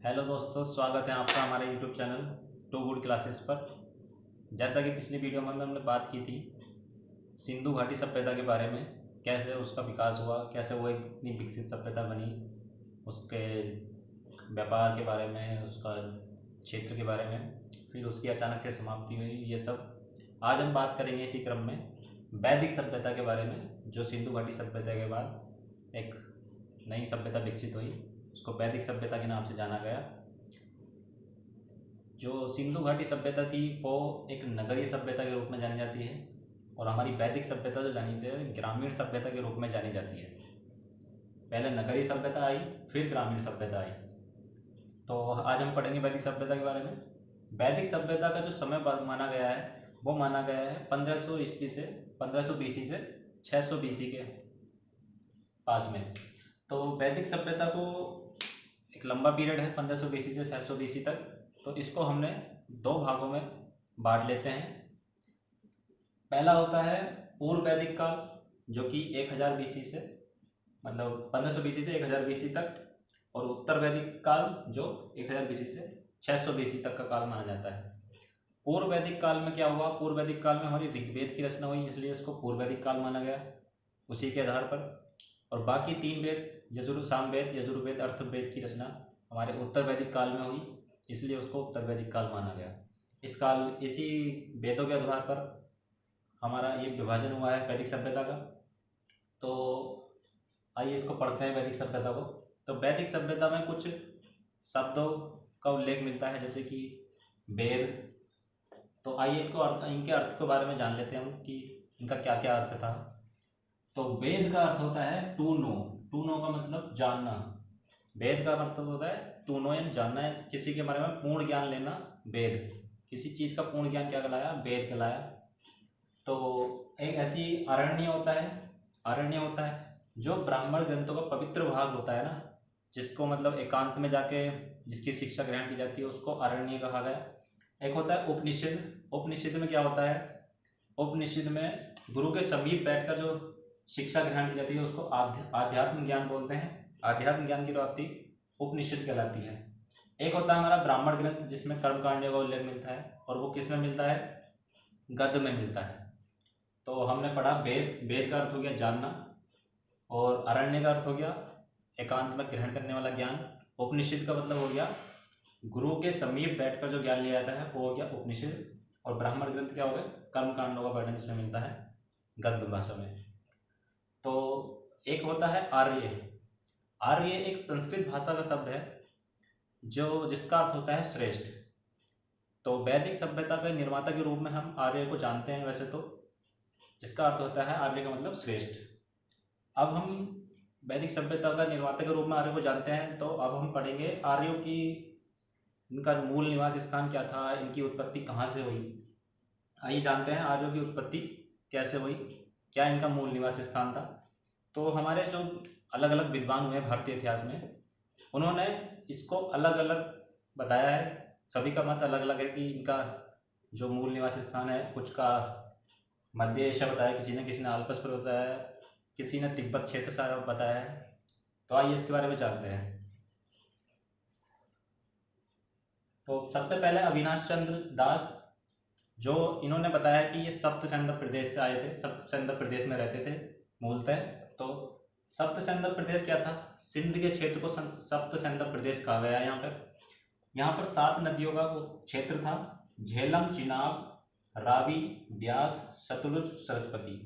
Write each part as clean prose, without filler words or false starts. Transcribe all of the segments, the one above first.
Hello दोस्तों, स्वागत है आपका हमारे YouTube channel to good classes पर। जैसा कि पिछली वीडियो में हमने बात की थी सिंधु घाटी सभ्यता के बारे में, कैसे उसका विकास हुआ, कैसे वो एक इतनी विकसित सभ्यता बनी, उसके व्यापार के बारे में, उसका क्षेत्र के बारे में, फिर उसकी अचानक से समाप्ति हुई। ये सब आज हम बात करेंगे। इसी क्रम में वैदिक सभ्यता के बारे में, जो सिंधु घाटी सभ्यता के बाद एक नई सभ्यता विकसित हुई, उसको वैदिक सभ्यता के नाम से जाना गया। जो सिंधु घाटी सभ्यता थी वो एक नगरीय सभ्यता के रूप में जानी जाती है, और हमारी वैदिक सभ्यता जो जानी जाती है ग्रामीण सभ्यता के रूप में जानी जाती है। पहले नगरीय सभ्यता आई, फिर ग्रामीण सभ्यता आई। तो आज हम पढ़ेंगे वैदिक सभ्यता के बारे में। वैदिक सभ्यता का जो समय माना गया है वो माना गया है 1500 ईस्वी से 1500 बीसी से 600 बीसी के पास में। तो वैदिक सभ्यता को एक लंबा पीरियड है 1500 बीसी से 600 बीसी तक। तो इसको हमने दो भागों में बांट लेते हैं। पहला होता है पूर्व वैदिक काल, जो कि 1000 बीसी से मतलब 1500 बीसी से 1000 बीसी तक, और उत्तर वैदिक काल जो 1000 बीसी से 600 बीसी तक का काल माना जाता है। पूर्व वैदिक काल में क्या हुआ? पूर्व वैदिक काल में हमारी ऋग्वेद की रचना हुई, इसलिए इसको पूर्व वैदिक काल माना गया उसी के आधार पर। और बाकी 3 वेद सामवेद, यजुर्वेद, अर्थवेद की रचना हमारे उत्तर वैदिक काल में हुई, इसलिए उसको उत्तर वैदिक काल माना गया। इसी वेदों के आधार पर हमारा ये विभाजन हुआ है वैदिक सभ्यता का। तो आइए इसको पढ़ते हैं वैदिक सभ्यता को। तो वैदिक सभ्यता में कुछ शब्दों का उल्लेख मिलता है, जैसे कि वेद। तो आइए इनके अर्थ के बारे में जान लेते हैं हम कि इनका क्या क्या अर्थ था। तो वेद का अर्थ होता है टू नो। टू नो का मतलब जानना। वेद का मतलब होता है टू नो, यानी जानना है, किसी के बारे में पूर्ण ज्ञान लेना। वेद, किसी चीज का पूर्ण ज्ञान क्या कहलाया? वेद कहलाया। तो एक ऐसी अरण्य होता है जो ब्राह्मण ग्रंथों का पवित्र भाग होता है ना, जिसको मतलब एकांत में जाके जिसकी शिक्षा ग्रहण की जाती है, उसको अरण्य कहा गया। एक होता है उपनिषद। उपनिषद में क्या होता है? उपनिषद में गुरु के समीप बैठकर जो शिक्षा ग्रहण की जाती है उसको आध्यात्म ज्ञान बोलते हैं। आध्यात्म ज्ञान की प्राप्ति उपनिषद कहलाती है। एक होता है हमारा ब्राह्मण ग्रंथ, जिसमें कर्मकांड का उल्लेख मिलता है, और वो किस में मिलता है? गद्य में मिलता है। तो हमने पढ़ा वेद। वेद का अर्थ हो गया जानना, और अरण्य का अर्थ हो गया एकांत में ग्रहण करने वाला ज्ञान। उपनिषद का मतलब हो गया गुरु के समीप बैठकर जो ज्ञान लिया जाता है, वो हो गया उपनिषद। और ब्राह्मण ग्रंथ क्या हो गया? कर्मकांडों का वर्णन जिसमें मिलता है गद्य भाषा में। तो एक होता है आर्य। आर्य एक संस्कृत भाषा का शब्द है जिसका अर्थ होता है श्रेष्ठ। तो वैदिक सभ्यता के निर्माता के रूप में हम आर्य को जानते हैं वैसे तो, जिसका अर्थ होता है आर्य का मतलब श्रेष्ठ। अब हम वैदिक सभ्यता का निर्माता के रूप में आर्य को जानते हैं, तो अब हम पढ़ेंगे आर्यों की, इनका मूल निवास स्थान क्या था, इनकी उत्पत्ति कहाँ से हुई। आइए जानते हैं आर्यों की उत्पत्ति कैसे हुई, क्या इनका मूल निवास स्थान था। तो हमारे जो अलग अलग विद्वान हुए भारतीय इतिहास में, उन्होंने इसको अलग अलग बताया है। सभी का मत अलग अलग है कि इनका जो मूल निवास स्थान है, कुछ का मध्य एशिया बताया, किसी ने आल्पस पर बताया, किसी ने तिब्बत क्षेत्र सारा बताया है। तो आइए इसके बारे में जानते हैं। तो सबसे पहले अविनाश चंद्र दास, जो इन्होंने बताया कि ये सप्त सेंद्र प्रदेश से आए थे, सप्त सेंद्र प्रदेश में रहते थे मूलतः। तो सप्त सेंद्र प्रदेश क्या था? सिंध के क्षेत्र को सप्त सेंद्र प्रदेश कहा गया है। यहाँ पर 7 नदियों का क्षेत्र था: झेलम, चिनाब, रावी, ब्यास, सतलुज, सरस्वती।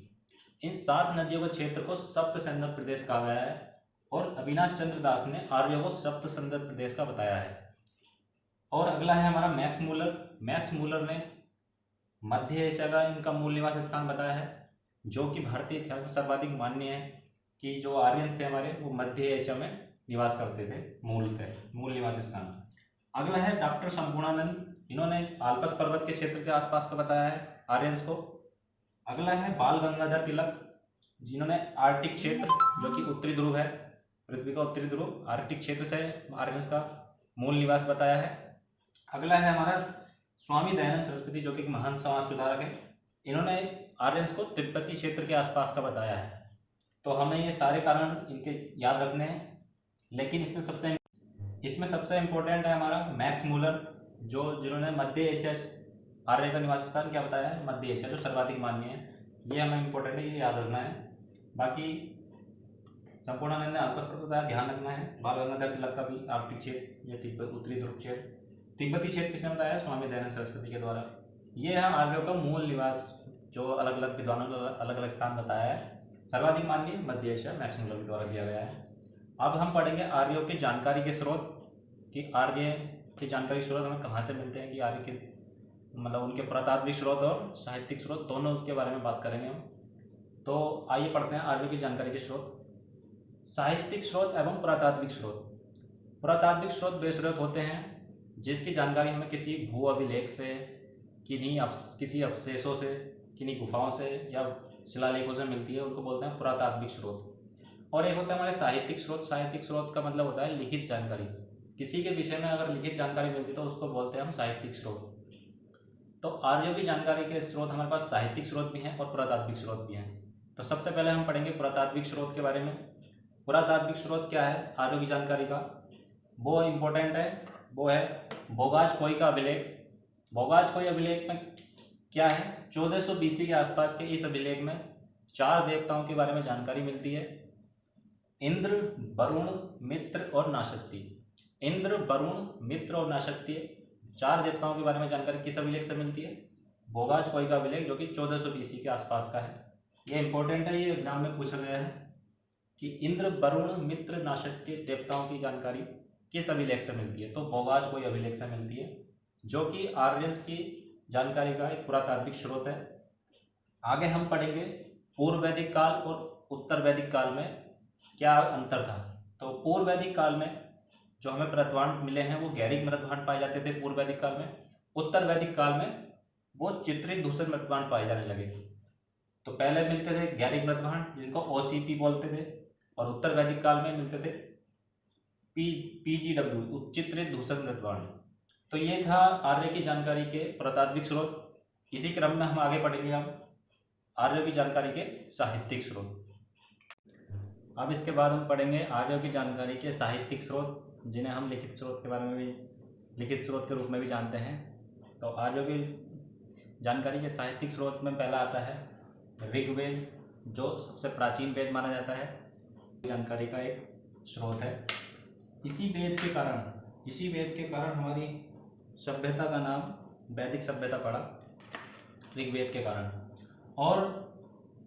इन 7 नदियों के क्षेत्र को सप्त सेंद्र प्रदेश कहा गया है, और अविनाश चंद्र दास ने आर्यों को सप्त सेंद्र प्रदेश का बताया है। और अगला है हमारा मैक्स मूलर। मैक्स मूलर ने मध्य एशिया का इनका मूल निवास स्थान बताया है, जो कि भारतीय इतिहास में सर्वाधिक मान्य है कि जो आर्यंस थे हमारे, वो मध्य एशिया में निवास करते थे मूल निवास स्थान। अगला है डॉक्टर संपूर्णानंद। इन्होंने आल्पस पर्वत के क्षेत्र के आसपास का बताया है आर्यंस को। अगला है बाल गंगाधर तिलक, जिन्होंने आर्कटिक क्षेत्र, जो कि उत्तरी ध्रुव है, पृथ्वी का उत्तरी ध्रुव, आर्कटिक क्षेत्र से आर्यंस का मूल निवास बताया है। अगला है हमारा स्वामी दयानंद सरस्वती, जो कि एक महान समाज सुधारक है। इन्होंने आर्यंस को तिब्बती क्षेत्र के आसपास का बताया है। तो हमें ये सारे कारण इनके याद रखने हैं, लेकिन इसमें सबसे इसमें सबसे इम्पोर्टेंट है हमारा मैक्स मूलर, जिन्होंने मध्य एशिया आर्य का निवास स्थान क्या बताया है, मध्य एशिया, जो सर्वाधिक मान्य है। ये हमें इम्पोर्टेंट है, ये याद रखना है। बाकी संपूर्णानंद ने अल्पस का बताया, ध्यान रखना है। बाल गंगाधर तिलक का भी आर्कटिक क्षेत्र, ये तिब्बत उत्तरी ध्रुव क्षेत्र। तिब्बती क्षेत्र किसने बताया, स्वामी दयानंद सरस्वती के द्वारा। ये है आर्यों का मूल निवास, जो अलग अलग विद्वानों ने अलग अलग स्थान बताया है। सर्वाधिक मान्य मध्य एशिया, मैक्स मूलर के द्वारा दिया गया है। अब हम पढ़ेंगे आर्यों की जानकारी के स्रोत, कि आर्य की जानकारी स्रोत हमें कहाँ से मिलते हैं, कि आर्य किस मतलब उनके पुरातात्विक स्रोत और साहित्यिक स्रोत दोनों के बारे में बात करेंगे हम। तो आइए पढ़ते हैं आर्यों की जानकारी के स्रोत। साहित्यिक स्रोत एवं पुरातात्विक स्रोत। पुरातात्विक स्रोत वे स्रोत होते हैं जिसकी जानकारी हमें किसी भू अभिलेख से, किसी अवशेषों से, किन्हीं गुफाओं से या शिलालेखों से मिलती है, उनको बोलते हैं पुरातात्विक स्रोत। और एक होता है हमारे साहित्यिक स्रोत। साहित्यिक स्रोत का मतलब होता है लिखित जानकारी। किसी के विषय में अगर लिखित जानकारी मिलती है तो उसको बोलते हैं हम साहित्यिक स्रोत। तो आर्यों की जानकारी के स्रोत हमारे पास साहित्यिक स्रोत भी हैं और पुरातात्विक स्रोत भी हैं। तो सबसे पहले हम पढ़ेंगे पुरातात्विक स्रोत के बारे में। पुरातात्विक स्रोत क्या है आर्यों की जानकारी का, वो इम्पोर्टेंट है, वो है बोगाज-कोई का अभिलेख। बोगाज-कोई अभिलेख में क्या है, 1400 BC के आसपास के इस अभिलेख में 4 देवताओं के बारे में जानकारी मिलती है, इंद्र, वरुण, मित्र और नाशक्ति। इंद्र, वरुण, मित्र और नाशक्ति, 4 देवताओं के बारे में जानकारी किस अभिलेख से मिलती है, बोगाज-कोई का अभिलेख, जो कि 1400 BC के आसपास का है। ये इंपॉर्टेंट है, ये एग्जाम में पूछा गया है कि इंद्र, वरुण, मित्र, नाशक्ति देवताओं की जानकारी किस अभिलेख से मिलती है, तो बोगाज-कोई अभिलेख से मिलती है, जो कि आर्यस की जानकारी का एक पुरातात्विक स्रोत है। आगे हम पढ़ेंगे पूर्व वैदिक काल और उत्तर वैदिक काल में क्या अंतर था। तो पूर्व वैदिक काल में जो हमें मृतभांड मिले हैं वो गैरिक मृतभांड पाए जाते थे पूर्व वैदिक काल में। उत्तर वैदिक काल में वो चित्रित दूसरे मृतभांड पाए जाने लगे। तो पहले मिलते थे गैरिक मृतभांड जिनको OCP बोलते थे, और उत्तर वैदिक काल में मिलते थे PGW, चित्रित दूसरे मृतभांड। तो ये था आर्य की जानकारी के पुरातात्विक स्रोत। इसी क्रम में हम आगे पढ़ेंगे अब आर्यों की जानकारी के साहित्यिक स्रोत। अब इसके बाद हम पढ़ेंगे आर्यों की जानकारी के साहित्यिक स्रोत, जिन्हें हम लिखित स्रोत के बारे में भी, लिखित स्रोत के रूप में भी जानते हैं। तो आर्यों की जानकारी के साहित्यिक स्रोत में पहला आता है ऋग्वेद, जो सबसे प्राचीन वेद माना जाता है, जानकारी का एक स्रोत है। इसी वेद के कारण हमारी सभ्यता का नाम वैदिक सभ्यता पड़ा, ऋग्वेद के कारण। और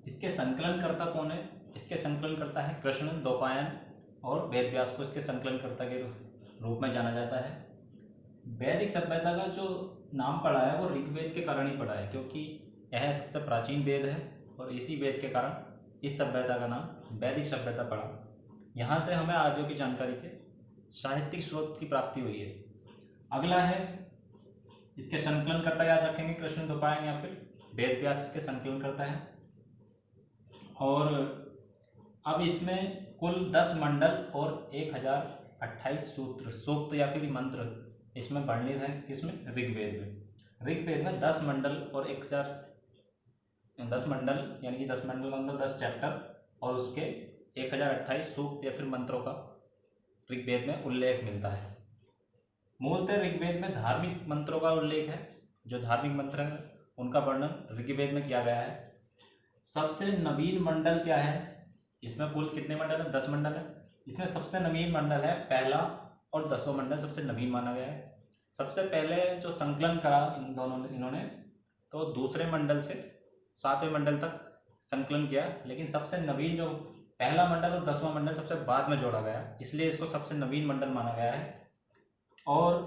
इसके संकलनकर्ता कौन है, इसके संकलनकर्ता है कृष्ण द्वैपायन, और वेद व्यास को इसके संकलनकर्ता के रूप में जाना जाता है। वैदिक सभ्यता का जो नाम पड़ा है वो ऋग्वेद के कारण ही पड़ा है, क्योंकि यह सबसे प्राचीन वेद है और इसी वेद के कारण इस सभ्यता का नाम वैदिक सभ्यता पड़ा। यहाँ से हमें आर्यों की जानकारी के साहित्यिक स्रोत की प्राप्ति हुई है। अगला है इसके संकलनकर्ता, याद रखेंगे कृष्ण द्वैपायन या फिर वेद व्यास इसके संकलनकर्ता है। और अब इसमें कुल 10 मंडल और 1028 सूत्र, सूक्त या फिर मंत्र इसमें वर्णित है। किसमें, ऋग्वेद में। ऋग्वेद में 10 मंडल और 10 मंडल यानी कि 10 मंडल के अंदर 10 चैप्टर और उसके 1028 सूक्त या फिर मंत्रों का ऋग्वेद में उल्लेख मिलता है। मूलतः ऋग्वेद में धार्मिक मंत्रों का उल्लेख है, जो धार्मिक मंत्र हैं उनका वर्णन ऋग्वेद में किया गया है। सबसे नवीन मंडल क्या है, इसमें कुल कितने मंडल है, 10 मंडल है। इसमें सबसे नवीन मंडल है पहला, और 10वां मंडल सबसे नवीन माना गया है। सबसे पहले जो संकलन करा इन्होंने तो दूसरे मंडल से 7वें मंडल तक संकलन किया, लेकिन सबसे नवीन जो पहला मंडल और 10वां मंडल सबसे बाद में जोड़ा गया, इसलिए इसको सबसे नवीन मंडल माना गया है। और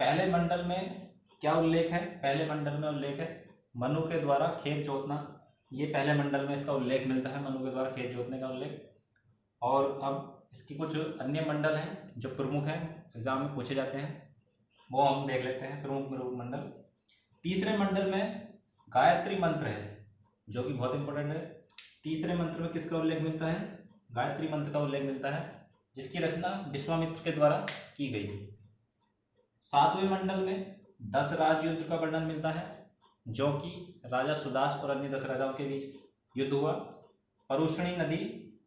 पहले मंडल में क्या उल्लेख है, पहले मंडल में उल्लेख है मनु के द्वारा खेत जोतना। ये पहले मंडल में इसका उल्लेख मिलता है, मनु के द्वारा खेत जोतने का उल्लेख। और अब इसकी कुछ अन्य मंडल हैं जो प्रमुख हैं, एग्जाम में पूछे जाते हैं, वो हम देख लेते हैं। प्रमुख मंडल, तीसरे मंडल में गायत्री मंत्र है, जो कि बहुत इंपॉर्टेंट है। तीसरे मंत्र में किसका उल्लेख मिलता है, गायत्री मंत्र का उल्लेख मिलता है, जिसकी रचना विश्वामित्र के द्वारा की गई थी। 7वें मंडल में 10 राजयुद्ध का वर्णन मिलता है, जो कि राजा सुदास और अन्य 10 राजाओं के बीच युद्ध हुआ। परुष्णी नदी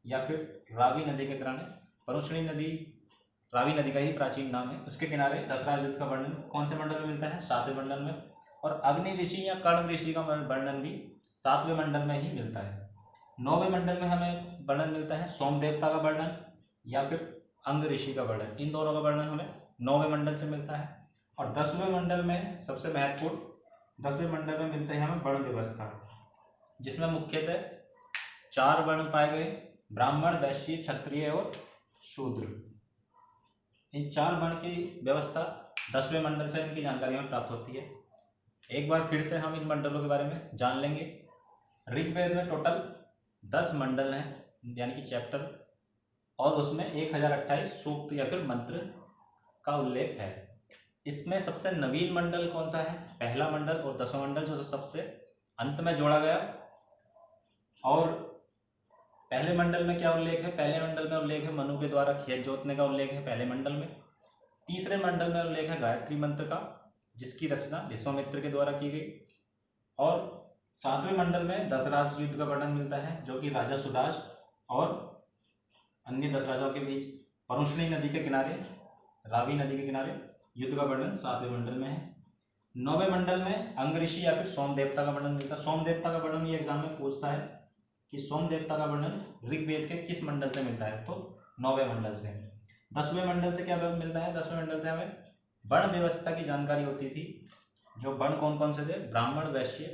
या फिर रावी नदी के किनारे, परुष्णी नदी रावी नदी का ही प्राचीन नाम है। उसके किनारे दशराज युद्ध का वर्णन कौन से मंडल में मिलता है? 7वें मंडल में। और अग्नि ऋषि या कर्ण ऋषि का वर्णन भी 7वें मंडल में ही मिलता है। 9वें मंडल में हमें वर्णन मिलता है सोम देवता का वर्णन या फिर अंग ऋषि का वर्णन। इन दोनों का वर्णन हमें 9वें मंडल से मिलता है। और 10वें मंडल में सबसे महत्वपूर्ण 10वें मंडल में मिलते हैं हमें वर्ण व्यवस्था, जिसमें मुख्यतः 4 वर्ण पाए गए, ब्राह्मण, वैश्य, क्षत्रिय और शूद्र। इन 4 वर्ण की व्यवस्था 10वें मंडल से इनकी जानकारी हमें प्राप्त होती है। एक बार फिर से हम इन मंडलों के बारे में जान लेंगे। ऋग्वेद में टोटल 10 मंडल हैं, यानी कि चैप्टर, और उसमें 1028 सूक्त या फिर मंत्र का उल्लेख है। इसमें सबसे नवीन मंडल कौन सा है? पहला मंडल और 10वां मंडल, जो सबसे अंत में जोड़ा गया। और पहले मंडल में क्या उल्लेख है? पहले मंडल में उल्लेख है मनु के द्वारा खेत जोतने का उल्लेख है पहले मंडल में। तीसरे मंडल में उल्लेख है गायत्री मंत्र का, जिसकी रचना विश्वामित्र के द्वारा की गई। और 7वें मंडल में दशराज युद्ध का वर्णन मिलता है, जो कि राजा सुदास और अन्य 10 राजाओं के बीच परुष्णी नदी के किनारे, रावी नदी के किनारे युद्ध का वर्णन 7वें मंडल में है। 9वें मंडल में अंग ऋषि या फिर सोम देवता का वर्णन मिलता है। सोम देवता का वर्णन ये एग्जाम में पूछता है कि सोम देवता का वर्णन ऋग्वेद के किस मंडल से मिलता है? तो 9वें मंडल से। 10वें मंडल से क्या मिलता है? 10वें मंडल से हमें वर्ण व्यवस्था की जानकारी होती थी। जो वर्ण कौन कौन से थे? ब्राह्मण, वैश्य,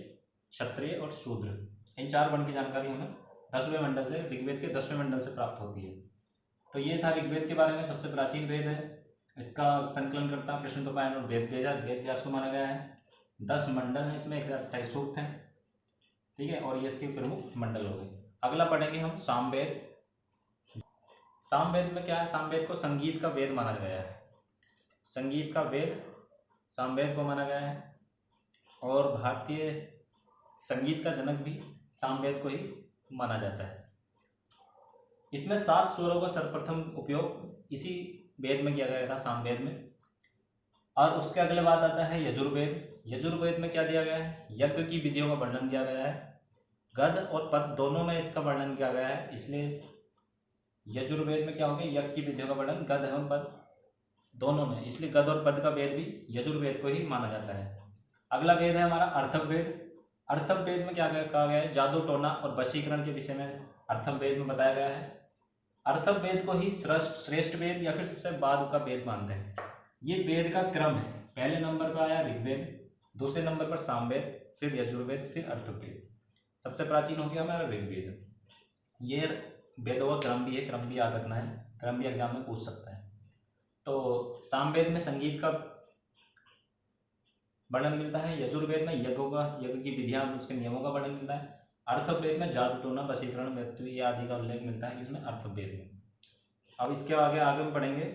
क्षत्रिय और शूद्र। इन 4 वर्ण की जानकारी हमें 10वें मंडल से, ऋग्वेद के 10वें मंडल से प्राप्त होती है। तो ये था ऋग्वेद के बारे में। सबसे प्राचीन वेद है। इसका संकलन करता कृष्णद्वैपायन और वेद व्यास को माना गया है। 10 मंडल हैं, इसमें 1028 सूक्त हैं, ठीक है। और ये इसके प्रमुख मंडल हो गए। अगला पढ़ेंगे हम सामवेद। सामवेद में क्या है? सामवेद को संगीत का वेद माना गया है। संगीत का वेद सामवेद को माना गया है। और भारतीय संगीत का जनक भी सामवेद को ही माना जाता है। इसमें 7 स्वरों का सर्वप्रथम उपयोग इसी वेद में किया गया था, सामवेद में। और उसके अगले बाद आता है यजुर्वेद। यजुर्वेद में क्या दिया गया है? यज्ञ की विधियों का वर्णन दिया गया है। गद और पद दोनों में इसका वर्णन किया गया है, इसलिए यजुर्वेद में क्या हो गया? यज्ञ की विधियों का वर्णन गद एवं पद दोनों में, इसलिए गद और पद का वेद भी यजुर्वेद को ही माना जाता है। अगला वेद है हमारा अर्थवेद। अर्थवेद में क्या कहा गया है? जादू, टोना और वशीकरण के विषय में अर्थवेद में बताया गया है। अर्थवेद को ही श्रेष्ठ वेद या फिर सबसे बाद का वेद मानते हैं। ये वेद का क्रम है। पहले नंबर पर आया ऋग्वेद, दूसरे नंबर पर सामवेद, फिर यजुर्वेद, फिर अर्थवेद। सबसे प्राचीन हो गया हमारा ऋग्वेद। ये वेदों का क्रम भी है, क्रम भी याद रखना है, क्रम भी एग्जाम में पूछ सकता है। तो सामवेद में संगीत का वर्णन मिलता है। यजुर्वेद में यज्ञ की विधियां, उसके नियमों का वर्णन मिलता है। अर्थवेद में जादू, टोना, वशीकरण, मृत्यु आदि का उल्लेख मिलता है, इसमें अर्थवेद में। अब इसके आगे हम पढ़ेंगे